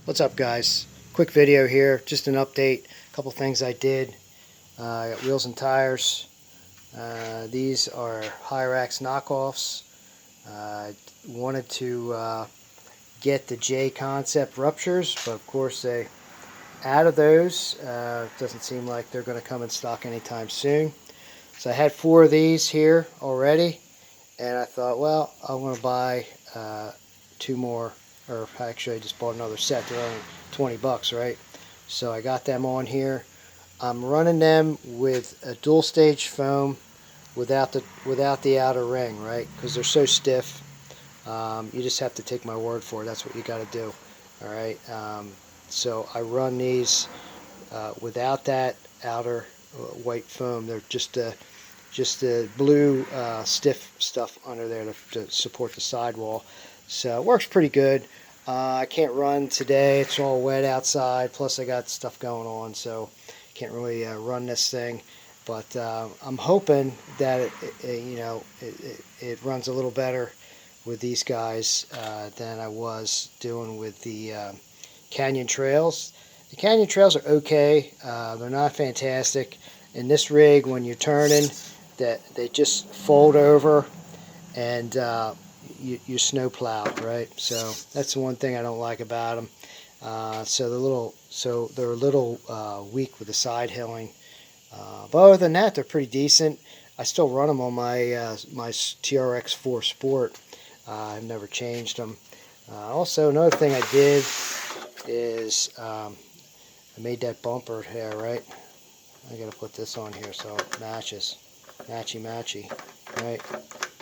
What's up, guys? Quick video here, just an update, a couple things I did. I got wheels and tires. These are Hyrax knockoffs. I wanted to get the J concept ruptures, but of course out of those, doesn't seem like they're going to come in stock anytime soon. So I had 4 of these here already, and I thought, well, I'm going to buy 2 more, or actually I just bought another set. They're only 20 bucks, right? So I got them on here. I'm running them with a dual stage foam without the outer ring, right? Because they're so stiff. You just have to take my word for it. That's what you got to do. All right. So I run these without that outer white foam. They're just the blue stiff stuff under there to support the sidewall. So it works pretty good. I can't run today. It's all wet outside. Plus I got stuff going on, so can't really run this thing. But I'm hoping that it runs a little better with these guys than I was doing with the Canyon Trails. The Canyon Trails are okay. They're not fantastic. In this rig, when you're turning, they just fold over and you snow plow, right? So that's the one thing I don't like about them. So they're a little weak with the side hilling. But other than that, they're pretty decent. I still run them on my TRX4 Sport. I've never changed them. Also, another thing I did is I made that bumper here, right? I gotta put this on here so it matches, matchy, right?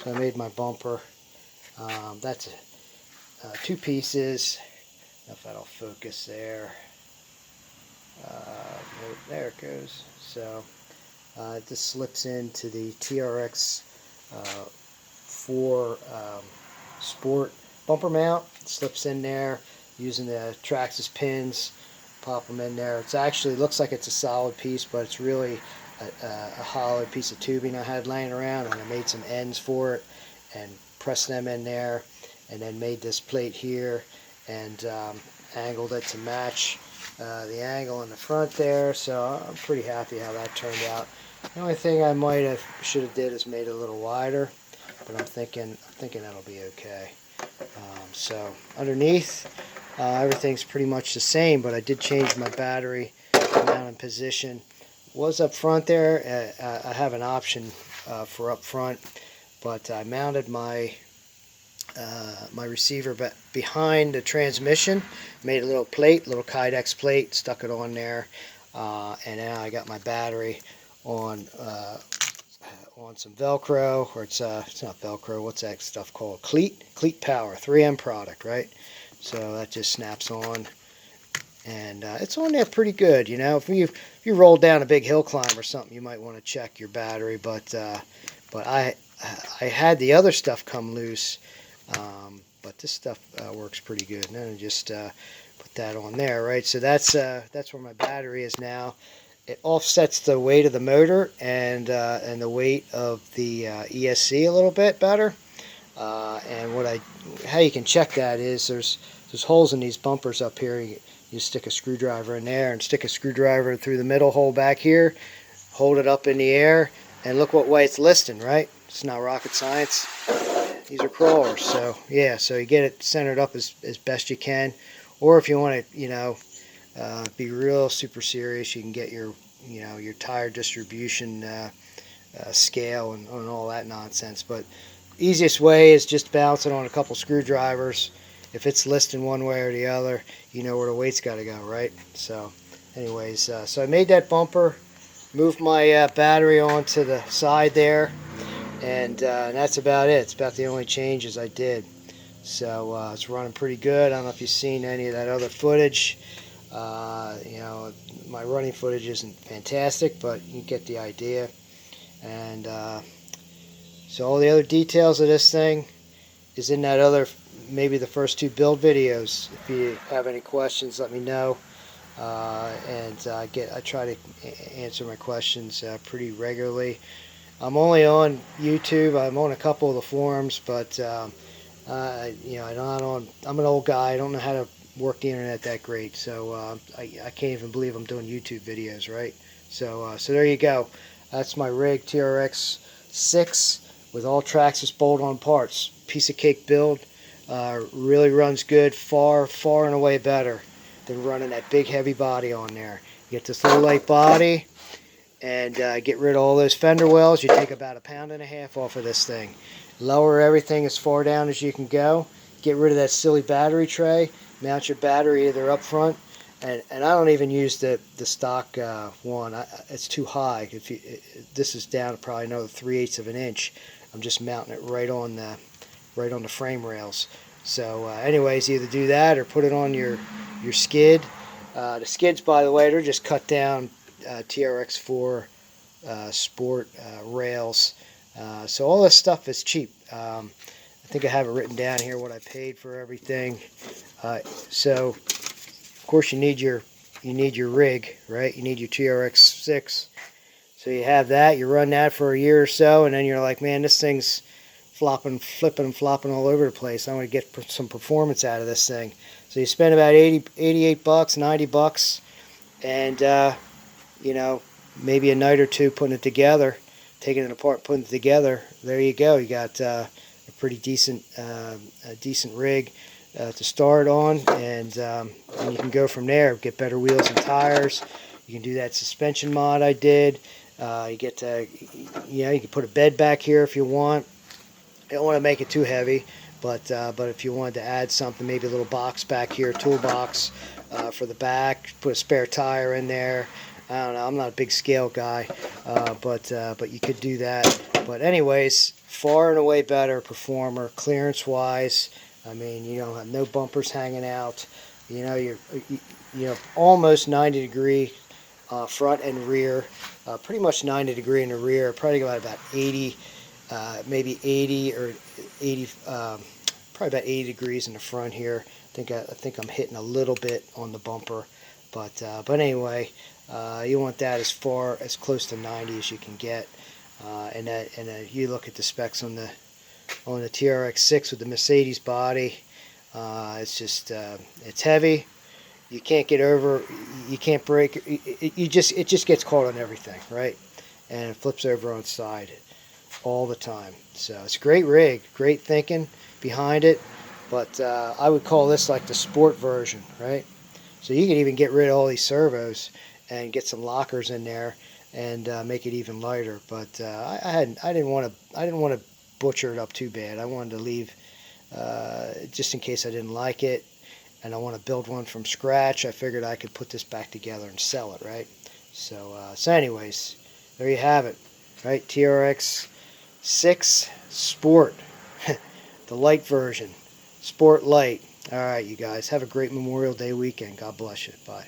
So I made my bumper. That's 2 pieces. I don't know if that'll focus there. There it goes. So it just slips into the TRX 4 Sport bumper mount. It slips in there using the Traxxas pins. Pop them in there. It actually looks like it's a solid piece, but it's really a hollow piece of tubing I had laying around, and I made some ends for it and pressed them in there, and then made this plate here and angled it to match the angle in the front there. So I'm pretty happy how that turned out. The only thing I should have did is made it a little wider, but I'm thinking that'll be okay. So underneath, everything's pretty much the same, but I did change my battery mount and position. Was up front there. I have an option for up front, but I mounted my my receiver behind the transmission. Made a little plate, little Kydex plate, stuck it on there, and now I got my battery on some Velcro, or it's not Velcro. What's that stuff called? Cleat Power, 3M product, right? So that just snaps on, and it's on there pretty good. You know, if you roll down a big hill climb or something, you might want to check your battery. But I had the other stuff come loose, but this stuff works pretty good. And then I just put that on there, right? So that's where my battery is now. It offsets the weight of the motor and the weight of the ESC a little bit better. And how you can check that is there's holes in these bumpers up here. You stick a screwdriver in there and stick a screwdriver through the middle hole back here, hold it up in the air, and look what way it's listing, right? It's not rocket science. These are crawlers, so yeah, so you get it centered up as best you can. Or if you want to, be real super serious, you can get your tire distribution scale and all that nonsense. But easiest way is just bounce it on a couple screwdrivers. If it's listing one way or the other, you know where the weight's got to go, right? So anyways, so I made that bumper, moved my battery onto the side there, and that's about it. It's about the only changes I did. So it's running pretty good. I don't know if you've seen any of that other footage. My running footage isn't fantastic, but you get the idea. And so all the other details of this thing is in that other, maybe the first 2 build videos. If you have any questions, let me know. And I try to answer my questions pretty regularly. I'm only on YouTube. I'm on a couple of the forums, but I'm an old guy. I don't know how to work the internet that great. So I can't even believe I'm doing YouTube videos, right? So there you go. That's my rig, TRX6 with all Traxxas bolt-on parts. Piece of cake build. Really runs good, far and away better than running that big heavy body on there. You get this little light body and get rid of all those fender wells. You take about 1.5 pounds off of this thing. Lower everything as far down as you can go. Get rid of that silly battery tray. Mount your battery either up front, and I don't even use the stock one. It's too high. This is down to probably another 3/8 of an inch. I'm just mounting it right on the frame rails. So anyways, either do that or put it on your skid. The skids, by the way, they're just cut down TRX4 Sport rails. So all this stuff is cheap. I think I have it written down here what I paid for everything. So of course you need your rig, right? You need your TRX6. So you have that. You run that for a year or so, and then you're like, man, this thing's flipping and flopping all over the place. I want to get some performance out of this thing. So you spend about 88 bucks, 90 bucks, and you know, maybe a night or two putting it together, taking it apart, putting it together. There you go. You got a pretty decent rig to start on, and you can go from there. Get better wheels and tires. You can do that suspension mod I did. You get to, you can put a bed back here if you want. You don't want to make it too heavy, but if you wanted to add something, maybe a little box back here, toolbox for the back, put a spare tire in there. I don't know, I'm not a big scale guy, but you could do that. But anyways, far and away better performer, clearance wise. I mean, you don't have no bumpers hanging out. You know, you're almost 90 degree front and rear, pretty much 90 degree in the rear, probably about 80, maybe 80 or 80, probably about 80 degrees in the front here. I think I'm hitting a little bit on the bumper, but anyway, you want that as close to 90 as you can get, and you look at the specs on the TRX6 with the Mercedes body. It's just it's heavy. You can't get over. You can't break. It just gets caught on everything, right? And it flips over on its side all the time. So it's a great rig, great thinking behind it. But I would call this like the sport version, right? So you can even get rid of all these servos and get some lockers in there and make it even lighter. But I didn't want to butcher it up too bad. I wanted to leave just in case I didn't like it, and I want to build one from scratch. I figured I could put this back together and sell it, right? So anyways, there you have it, right? TRX6 Sport, the light version, Sport Light. All right, you guys, have a great Memorial Day weekend. God bless you. Bye.